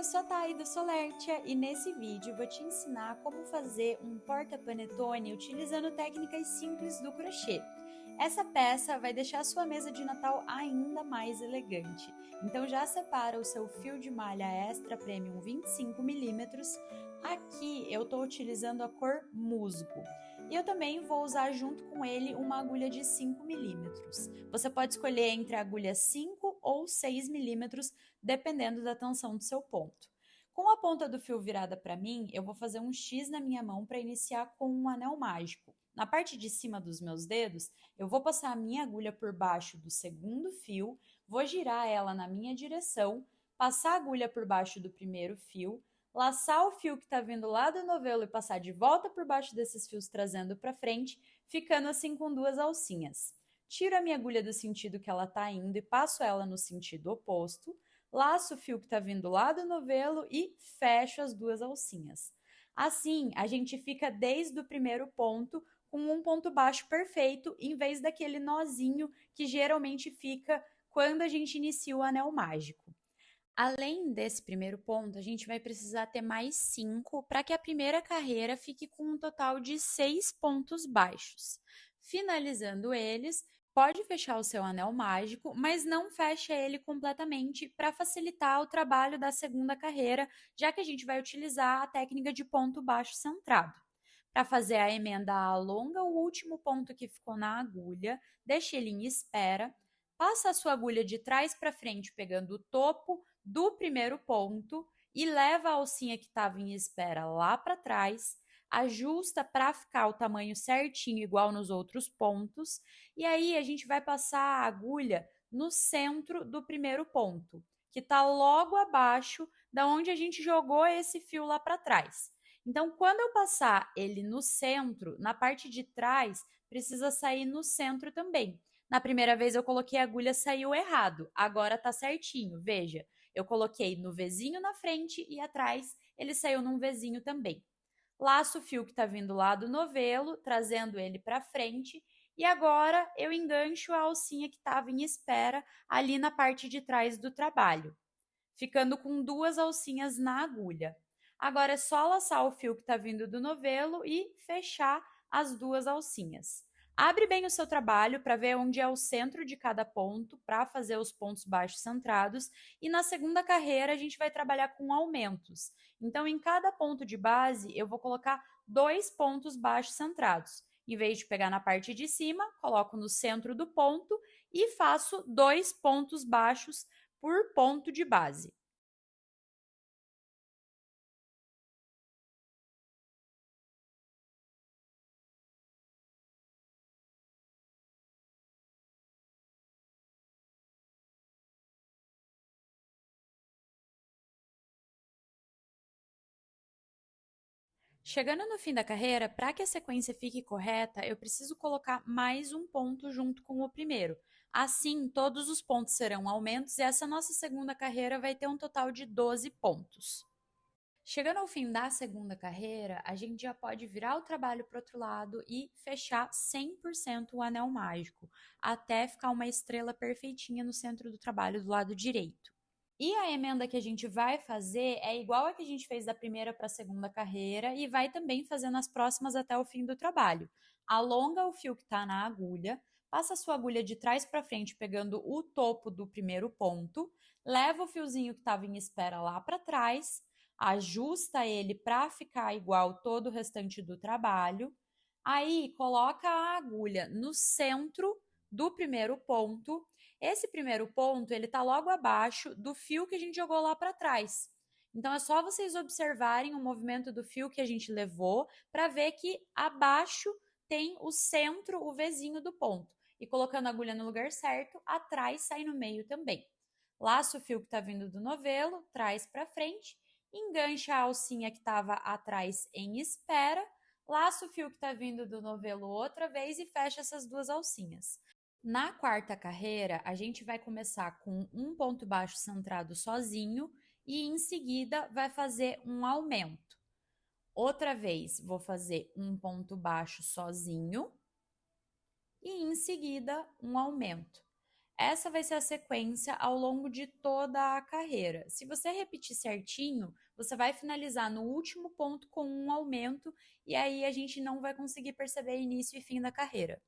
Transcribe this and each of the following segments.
eu sou a Thay do Solertia e nesse vídeo vou te ensinar como fazer um porta-panetone utilizando técnicas simples do crochê. Essa peça vai deixar a sua mesa de Natal ainda mais elegante. Então já separa o seu fio de malha extra premium 25 milímetros. Aqui eu estou utilizando a cor musgo. E eu também vou usar junto com ele uma agulha de 5 milímetros. Você pode escolher entre a agulha 5 ou 6 milímetros, dependendo da tensão do seu ponto. Com a ponta do fio virada para mim, eu vou fazer um X na minha mão para iniciar com um anel mágico. Na parte de cima dos meus dedos, eu vou passar a minha agulha por baixo do segundo fio, vou girar ela na minha direção, passar a agulha por baixo do primeiro fio, laçar o fio que está vindo lá do novelo e passar de volta por baixo desses fios trazendo para frente, ficando assim com duas alcinhas. Tiro a minha agulha do sentido que ela está indo e passo ela no sentido oposto, laço o fio que está vindo lá do novelo e fecho as duas alcinhas. Assim, a gente fica desde o primeiro ponto com um ponto baixo perfeito, em vez daquele nozinho que geralmente fica quando a gente inicia o anel mágico. Além desse primeiro ponto, a gente vai precisar ter mais 5 para que a primeira carreira fique com um total de 6 pontos baixos. Finalizando eles, pode fechar o seu anel mágico, mas não feche ele completamente para facilitar o trabalho da segunda carreira, já que a gente vai utilizar a técnica de ponto baixo centrado. Para fazer a emenda, alonga o último ponto que ficou na agulha, deixe ele em espera, passa a sua agulha de trás para frente pegando o topo do primeiro ponto e leva a alcinha que estava em espera lá para trás, ajusta para ficar o tamanho certinho, igual nos outros pontos, e aí a gente vai passar a agulha no centro do primeiro ponto, que está logo abaixo da onde a gente jogou esse fio lá para trás. Então, quando eu passar ele no centro, na parte de trás, precisa sair no centro também. Na primeira vez eu coloquei a agulha, saiu errado, agora tá certinho, veja. Eu coloquei no Vzinho na frente e atrás ele saiu num Vzinho também. Laço o fio que está vindo lá do novelo, trazendo ele para frente, e agora eu engancho a alcinha que estava em espera ali na parte de trás do trabalho, ficando com duas alcinhas na agulha. Agora é só laçar o fio que está vindo do novelo e fechar as duas alcinhas. Abre bem o seu trabalho para ver onde é o centro de cada ponto, para fazer os pontos baixos centrados. E na segunda carreira, a gente vai trabalhar com aumentos. Então, em cada ponto de base, eu vou colocar 2 pontos baixos centrados. Em vez de pegar na parte de cima, coloco no centro do ponto e faço 2 pontos baixos por ponto de base. Chegando no fim da carreira, para que a sequência fique correta, eu preciso colocar mais um ponto junto com o primeiro. Assim, todos os pontos serão aumentos e essa nossa segunda carreira vai ter um total de 12 pontos. Chegando ao fim da segunda carreira, a gente já pode virar o trabalho para o outro lado e fechar 100% o anel mágico, até ficar uma estrela perfeitinha no centro do trabalho do lado direito. E a emenda que a gente vai fazer é igual a que a gente fez da primeira para a segunda carreira e vai também fazer nas próximas até o fim do trabalho. Alonga o fio que está na agulha, passa a sua agulha de trás para frente pegando o topo do primeiro ponto, leva o fiozinho que estava em espera lá para trás, ajusta ele para ficar igual todo o restante do trabalho, aí coloca a agulha no centro do primeiro ponto. Esse primeiro ponto, ele tá logo abaixo do fio que a gente jogou lá para trás. Então, é só vocês observarem o movimento do fio que a gente levou para ver que abaixo tem o centro, o Vzinho do ponto. E colocando a agulha no lugar certo, atrás sai no meio também. Laça o fio que está vindo do novelo, traz para frente, engancha a alcinha que estava atrás em espera, laça o fio que está vindo do novelo outra vez e fecha essas duas alcinhas. Na quarta carreira, a gente vai começar com um ponto baixo centrado sozinho e em seguida vai fazer um aumento. Outra vez, vou fazer um ponto baixo sozinho e em seguida um aumento. Essa vai ser a sequência ao longo de toda a carreira. Se você repetir certinho, você vai finalizar no último ponto com um aumento e aí a gente não vai conseguir perceber início e fim da carreira.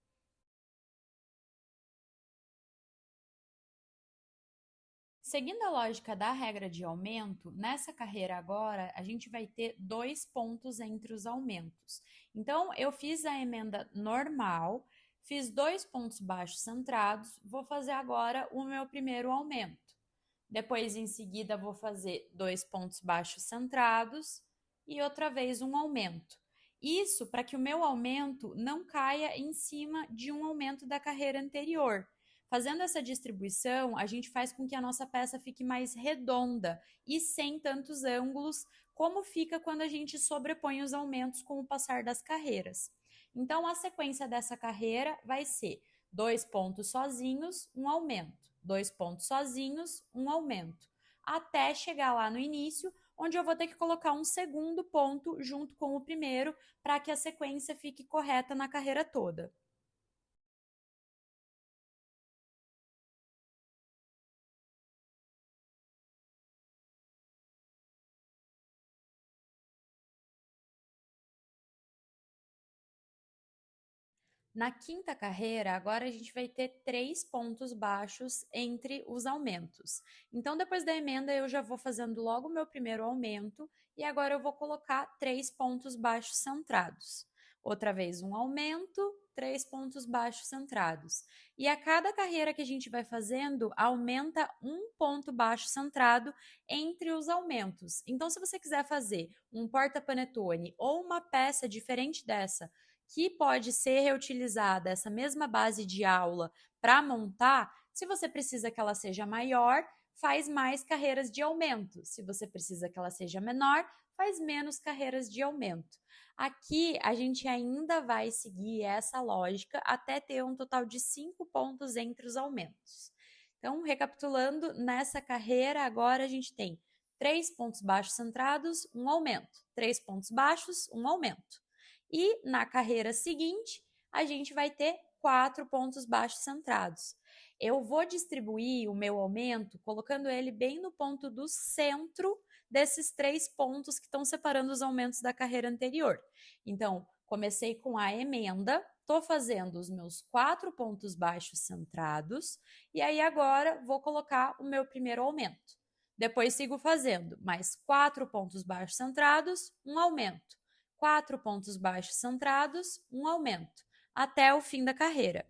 Seguindo a lógica da regra de aumento, nessa carreira agora a gente vai ter 2 pontos entre os aumentos. Então, eu fiz a emenda normal, fiz 2 pontos baixos centrados, vou fazer agora o meu primeiro aumento. Depois, em seguida, vou fazer 2 pontos baixos centrados e outra vez um aumento. Isso para que o meu aumento não caia em cima de um aumento da carreira anterior. Fazendo essa distribuição, a gente faz com que a nossa peça fique mais redonda e sem tantos ângulos, como fica quando a gente sobrepõe os aumentos com o passar das carreiras. Então, a sequência dessa carreira vai ser 2 pontos sozinhos, um aumento, 2 pontos sozinhos, um aumento, até chegar lá no início, onde eu vou ter que colocar um segundo ponto junto com o primeiro para que a sequência fique correta na carreira toda. Na quinta carreira, agora a gente vai ter 3 pontos baixos entre os aumentos. Então, depois da emenda, eu já vou fazendo logo o meu primeiro aumento e agora eu vou colocar 3 pontos baixos centrados. Outra vez um aumento, 3 pontos baixos centrados. E a cada carreira que a gente vai fazendo, aumenta um ponto baixo centrado entre os aumentos. Então, se você quiser fazer um porta-panetone ou uma peça diferente dessa, que pode ser reutilizada essa mesma base de aula para montar, se você precisa que ela seja maior, faz mais carreiras de aumento. Se você precisa que ela seja menor, faz menos carreiras de aumento. Aqui a gente ainda vai seguir essa lógica até ter um total de 5 pontos entre os aumentos. Então, recapitulando, nessa carreira agora a gente tem 3 pontos baixos centrados, um aumento. 3 pontos baixos, um aumento. E na carreira seguinte, a gente vai ter 4 pontos baixos centrados. Eu vou distribuir o meu aumento colocando ele bem no ponto do centro desses 3 pontos que estão separando os aumentos da carreira anterior. Então, comecei com a emenda, estou fazendo os meus 4 pontos baixos centrados, e aí agora vou colocar o meu primeiro aumento. Depois sigo fazendo mais 4 pontos baixos centrados, um aumento. 4 pontos baixos centrados, um aumento, até o fim da carreira.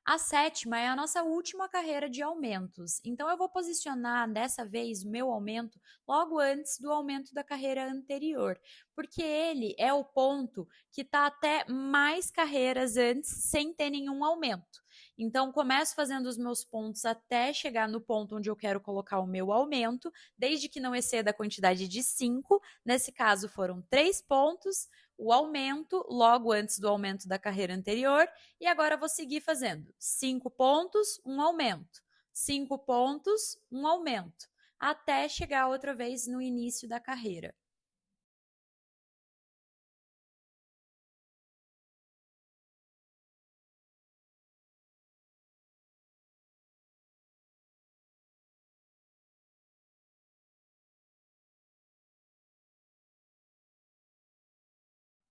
A sétima é a nossa última carreira de aumentos. Então, eu vou posicionar dessa vez o meu aumento logo antes do aumento da carreira anterior, porque ele é o ponto que está até mais carreiras antes sem ter nenhum aumento. Então, começo fazendo os meus pontos até chegar no ponto onde eu quero colocar o meu aumento, desde que não exceda a quantidade de 5. Nesse caso, foram 3 pontos, o aumento logo antes do aumento da carreira anterior, e agora vou seguir fazendo 5 pontos, um aumento, 5 pontos, um aumento, até chegar outra vez no início da carreira.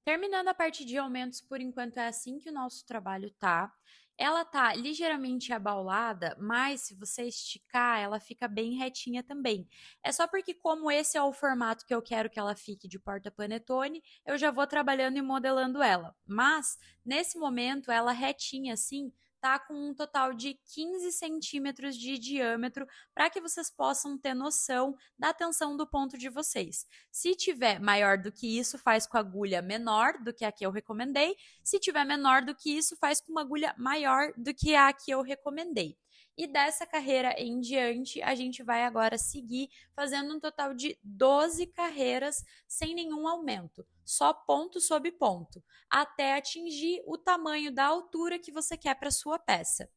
Terminando a parte de aumentos, por enquanto é assim que o nosso trabalho tá. Ela tá ligeiramente abaulada, mas se você esticar, ela fica bem retinha também. É só porque como esse é o formato que eu quero que ela fique de porta-panetone, eu já vou trabalhando e modelando ela. Mas, nesse momento, ela retinha assim, tá com um total de 15 centímetros de diâmetro, para que vocês possam ter noção da tensão do ponto de vocês. Se tiver maior do que isso, faz com agulha menor do que a que eu recomendei. Se tiver menor do que isso, faz com uma agulha maior do que a que eu recomendei. E dessa carreira em diante, a gente vai agora seguir fazendo um total de 12 carreiras sem nenhum aumento, só ponto sobre ponto, até atingir o tamanho da altura que você quer para sua peça.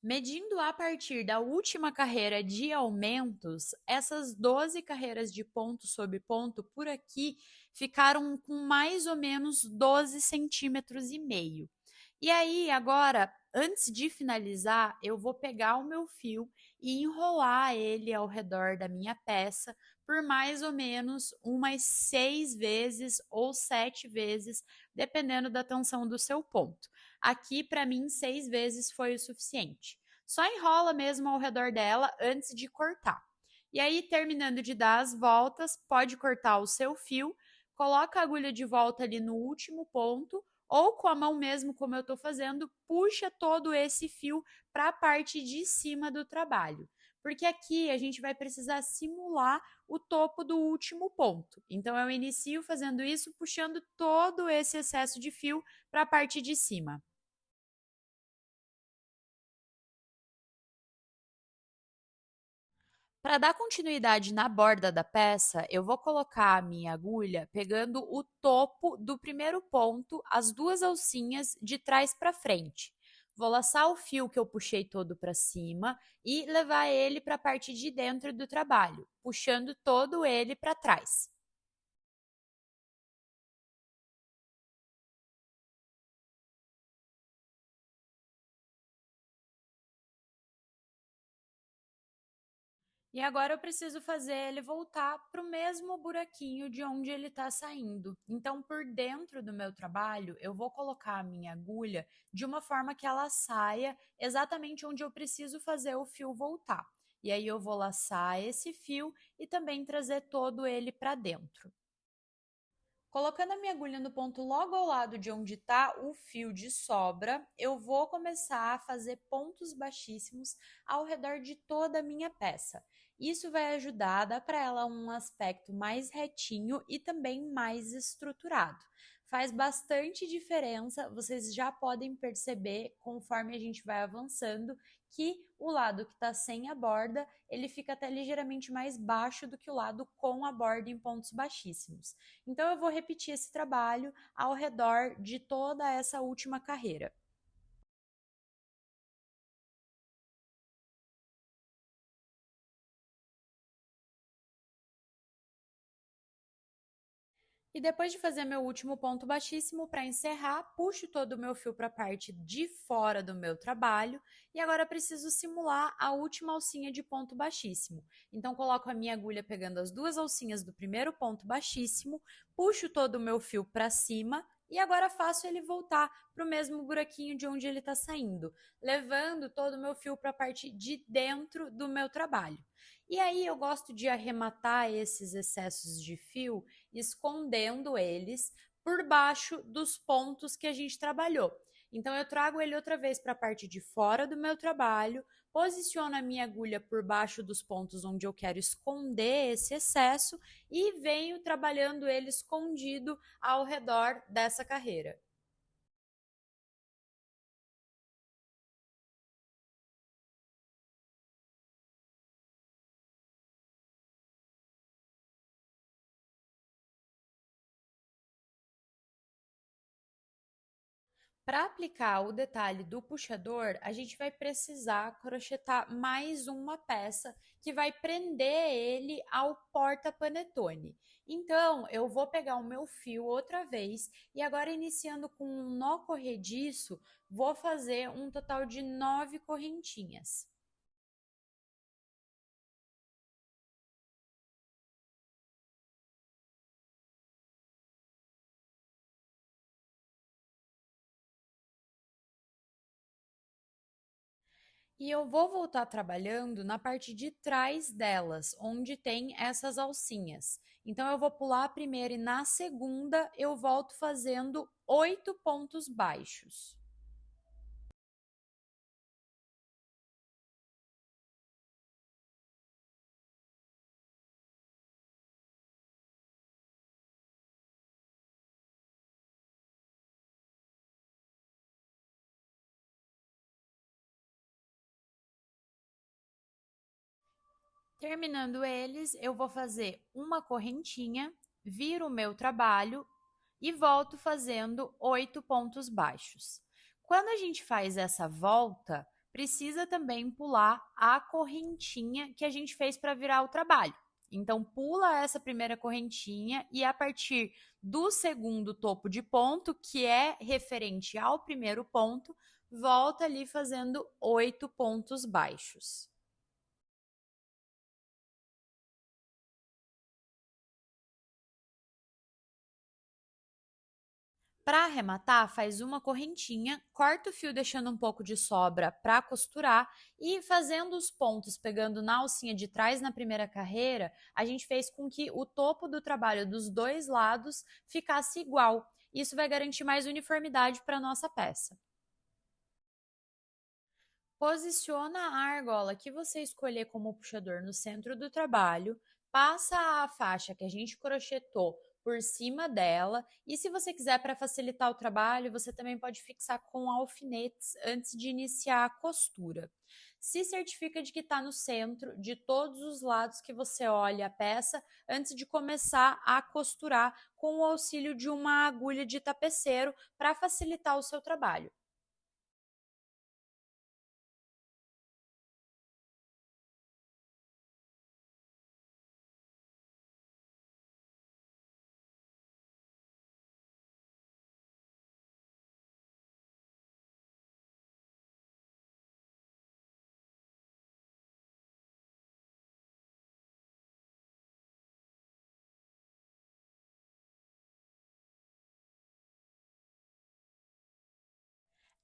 Medindo a partir da última carreira de aumentos, essas 12 carreiras de ponto sobre ponto por aqui ficaram com mais ou menos 12 centímetros e meio. E aí, agora, antes de finalizar, eu vou pegar o meu fio e enrolar ele ao redor da minha peça por mais ou menos umas 6 vezes ou 7 vezes, dependendo da tensão do seu ponto. Aqui, para mim, 6 vezes foi o suficiente. Só enrola mesmo ao redor dela antes de cortar. E aí, terminando de dar as voltas, pode cortar o seu fio, coloca a agulha de volta ali no último ponto, ou com a mão mesmo, como eu estou fazendo, puxa todo esse fio para a parte de cima do trabalho. Porque aqui a gente vai precisar simular o topo do último ponto. Então, eu inicio fazendo isso, puxando todo esse excesso de fio para a parte de cima. Para dar continuidade na borda da peça, eu vou colocar a minha agulha pegando o topo do primeiro ponto, as duas alcinhas de trás para frente. Vou laçar o fio que eu puxei todo para cima e levar ele para a parte de dentro do trabalho, puxando todo ele para trás. E agora eu preciso fazer ele voltar para o mesmo buraquinho de onde ele está saindo. Então, por dentro do meu trabalho, eu vou colocar a minha agulha de uma forma que ela saia exatamente onde eu preciso fazer o fio voltar. E aí eu vou laçar esse fio e também trazer todo ele para dentro. Colocando a minha agulha no ponto logo ao lado de onde está o fio de sobra, eu vou começar a fazer pontos baixíssimos ao redor de toda a minha peça. Isso vai ajudar a dar para ela um aspecto mais retinho e também mais estruturado. Faz bastante diferença, vocês já podem perceber conforme a gente vai avançando que o lado que está sem a borda, ele fica até ligeiramente mais baixo do que o lado com a borda em pontos baixíssimos. Então eu vou repetir esse trabalho ao redor de toda essa última carreira. E depois de fazer meu último ponto baixíssimo, para encerrar, puxo todo o meu fio para a parte de fora do meu trabalho e agora preciso simular a última alcinha de ponto baixíssimo. Então, coloco a minha agulha pegando as duas alcinhas do primeiro ponto baixíssimo, puxo todo o meu fio para cima e agora faço ele voltar para o mesmo buraquinho de onde ele está saindo, levando todo o meu fio para a parte de dentro do meu trabalho. E aí eu gosto de arrematar esses excessos de fio escondendo eles por baixo dos pontos que a gente trabalhou. Então eu trago ele outra vez para a parte de fora do meu trabalho, posiciono a minha agulha por baixo dos pontos onde eu quero esconder esse excesso e venho trabalhando ele escondido ao redor dessa carreira. Para aplicar o detalhe do puxador, a gente vai precisar crochetar mais uma peça que vai prender ele ao porta-panetone. Então, eu vou pegar o meu fio outra vez e agora iniciando com um nó corrediço, vou fazer um total de 9 correntinhas. E eu vou voltar trabalhando na parte de trás delas, onde tem essas alcinhas. Então, eu vou pular a primeira e na segunda eu volto fazendo 8 pontos baixos. Terminando eles, eu vou fazer uma correntinha, viro o meu trabalho e volto fazendo 8 pontos baixos. Quando a gente faz essa volta, precisa também pular a correntinha que a gente fez para virar o trabalho. Então, pula essa primeira correntinha e a partir do segundo topo de ponto, que é referente ao primeiro ponto, volta ali fazendo 8 pontos baixos. Para arrematar, faz uma correntinha, corta o fio deixando um pouco de sobra para costurar e fazendo os pontos, pegando na alcinha de trás na primeira carreira, a gente fez com que o topo do trabalho dos dois lados ficasse igual. Isso vai garantir mais uniformidade para a nossa peça. Posiciona a argola que você escolher como puxador no centro do trabalho, passa a faixa que a gente crochetou por cima dela e se você quiser para facilitar o trabalho, você também pode fixar com alfinetes antes de iniciar a costura. Se certifica de que está no centro de todos os lados que você olha a peça antes de começar a costurar com o auxílio de uma agulha de tapeceiro para facilitar o seu trabalho.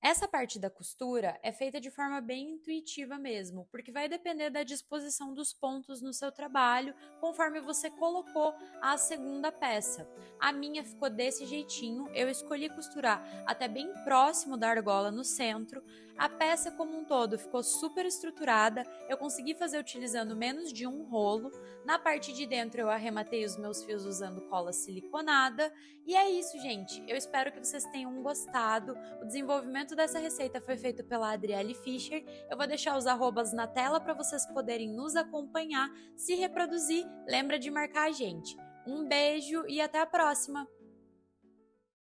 Essa parte da costura é feita de forma bem intuitiva mesmo, porque vai depender da disposição dos pontos no seu trabalho, conforme você colocou a segunda peça. A minha ficou desse jeitinho, eu escolhi costurar até bem próximo da argola no centro. A peça como um todo ficou super estruturada, eu consegui fazer utilizando menos de um rolo. Na parte de dentro eu arrematei os meus fios usando cola siliconada. E é isso, gente. Eu espero que vocês tenham gostado. O desenvolvimento dessa receita foi feito pela Adriele Fischer. Eu vou deixar os arrobas na tela para vocês poderem nos acompanhar. Se reproduzir, lembra de marcar a gente. Um beijo e até a próxima!